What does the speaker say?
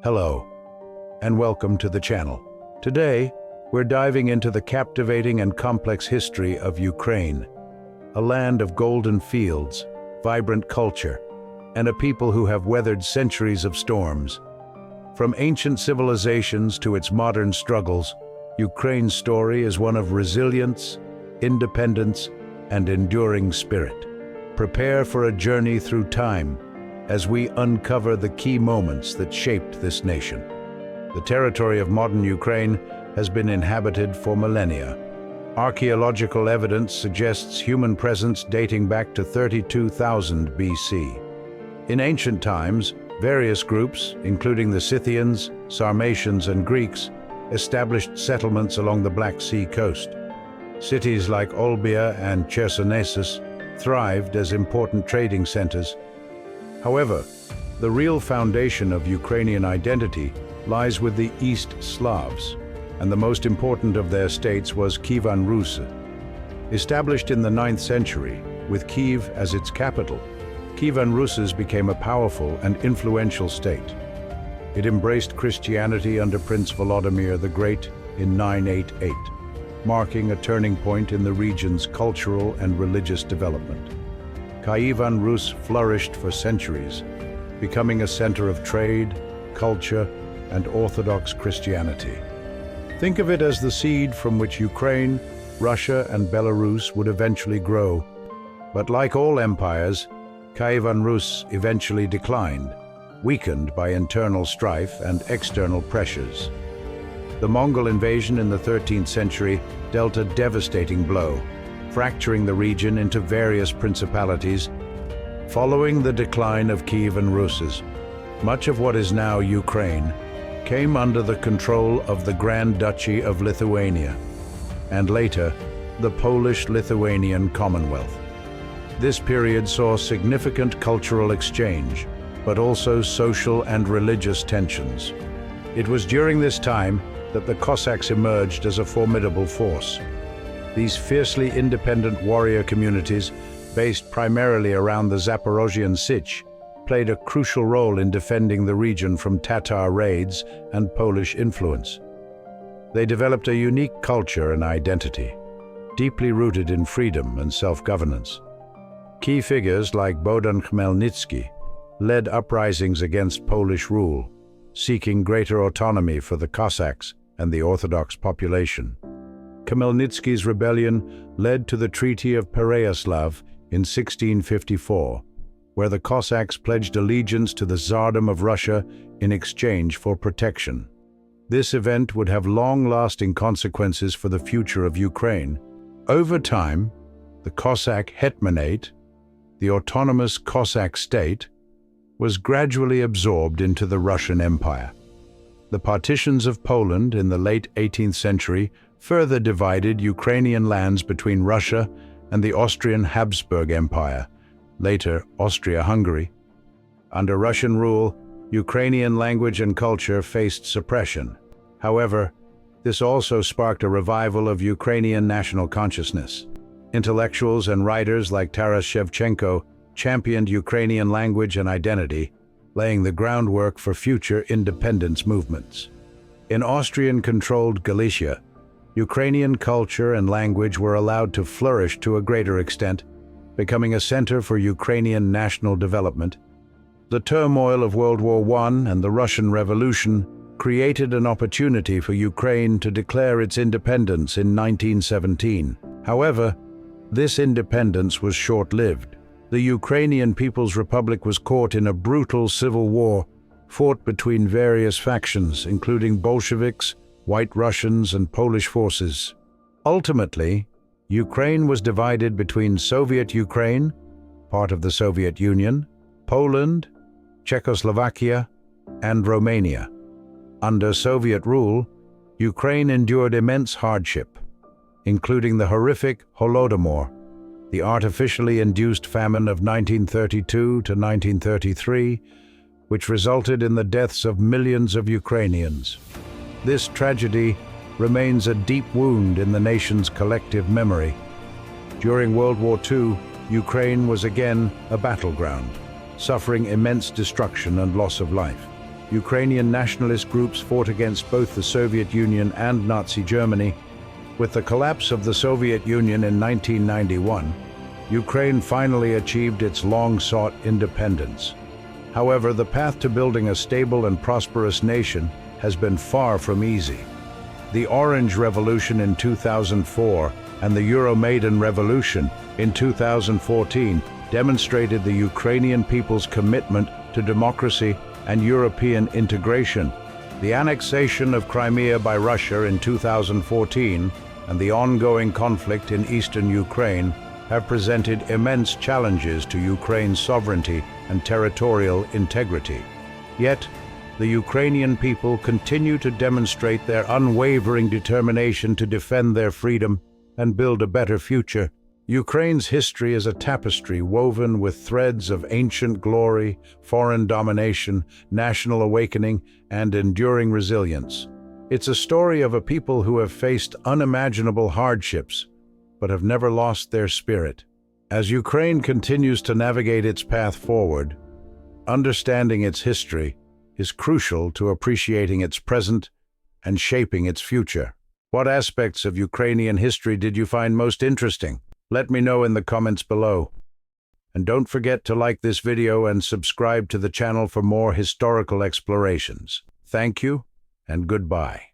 Hello, and welcome to the channel. Today, we're diving into the captivating and complex history of Ukraine, a land of golden fields, vibrant culture, and a people who have weathered centuries of storms. From ancient civilizations to its modern struggles, Ukraine's story is one of resilience, independence, and enduring spirit. Prepare for a journey through time as we uncover the key moments that shaped this nation. The territory of modern Ukraine has been inhabited for millennia. Archaeological evidence suggests human presence dating back to 32,000 BC. In ancient times, various groups, including the Scythians, Sarmatians, and Greeks, established settlements along the Black Sea coast. Cities like Olbia and Chersonesus thrived as important trading centers. However, the real foundation of Ukrainian identity lies with the East Slavs, and the most important of their states was Kievan Rus. Established in the 9th century, with Kiev as its capital, Kievan Rus became a powerful and influential state. It embraced Christianity under Prince Volodymyr the Great in 988, marking a turning point in the region's cultural and religious development. Kievan Rus flourished for centuries, becoming a center of trade, culture, and Orthodox Christianity. Think of it as the seed from which Ukraine, Russia, and Belarus would eventually grow. But like all empires, Kievan Rus eventually declined, weakened by internal strife and external pressures. The Mongol invasion in the 13th century dealt a devastating blow, fracturing the region into various principalities. Following the decline of Kievan Rus, much of what is now Ukraine came under the control of the Grand Duchy of Lithuania, and later, the Polish-Lithuanian Commonwealth. This period saw significant cultural exchange, but also social and religious tensions. It was during this time that the Cossacks emerged as a formidable force. These fiercely independent warrior communities, based primarily around the Zaporozhian Sich, played a crucial role in defending the region from Tatar raids and Polish influence. They developed a unique culture and identity, deeply rooted in freedom and self-governance. Key figures like Bogdan Khmelnytsky led uprisings against Polish rule, seeking greater autonomy for the Cossacks and the Orthodox population. Khmelnytsky's rebellion led to the Treaty of Pereyaslav in 1654, where the Cossacks pledged allegiance to the Tsardom of Russia in exchange for protection. This event would have long-lasting consequences for the future of Ukraine. Over time, the Cossack Hetmanate, the autonomous Cossack state, was gradually absorbed into the Russian Empire. The partitions of Poland in the late 18th century further divided Ukrainian lands between Russia and the Austrian Habsburg Empire, later Austria-Hungary. Under Russian rule, Ukrainian language and culture faced suppression. However, this also sparked a revival of Ukrainian national consciousness. Intellectuals and writers like Taras Shevchenko championed Ukrainian language and identity, laying the groundwork for future independence movements. In Austrian-controlled Galicia, Ukrainian culture and language were allowed to flourish to a greater extent, becoming a center for Ukrainian national development. The turmoil of World War I and the Russian Revolution created an opportunity for Ukraine to declare its independence in 1917. However, this independence was short-lived. The Ukrainian People's Republic was caught in a brutal civil war fought between various factions, including Bolsheviks, White Russians, and Polish forces. Ultimately, Ukraine was divided between Soviet Ukraine, part of the Soviet Union, Poland, Czechoslovakia, and Romania. Under Soviet rule, Ukraine endured immense hardship, including the horrific Holodomor, the artificially induced famine of 1932 to 1933, which resulted in the deaths of millions of Ukrainians. This tragedy remains a deep wound in the nation's collective memory. During World War II, Ukraine was again a battleground, suffering immense destruction and loss of life. Ukrainian nationalist groups fought against both the Soviet Union and Nazi Germany. With the collapse of the Soviet Union in 1991, Ukraine finally achieved its long-sought independence. However, the path to building a stable and prosperous nation has been far from easy. The Orange Revolution in 2004 and the Euromaidan Revolution in 2014 demonstrated the Ukrainian people's commitment to democracy and European integration. The annexation of Crimea by Russia in 2014 and the ongoing conflict in eastern Ukraine have presented immense challenges to Ukraine's sovereignty and territorial integrity. Yet, the Ukrainian people continue to demonstrate their unwavering determination to defend their freedom and build a better future. Ukraine's history is a tapestry woven with threads of ancient glory, foreign domination, national awakening, and enduring resilience. It's a story of a people who have faced unimaginable hardships, but have never lost their spirit. As Ukraine continues to navigate its path forward, understanding its history is crucial to appreciating its present and shaping its future. What aspects of Ukrainian history did you find most interesting? Let me know in the comments below. And don't forget to like this video and subscribe to the channel for more historical explorations. Thank you and goodbye.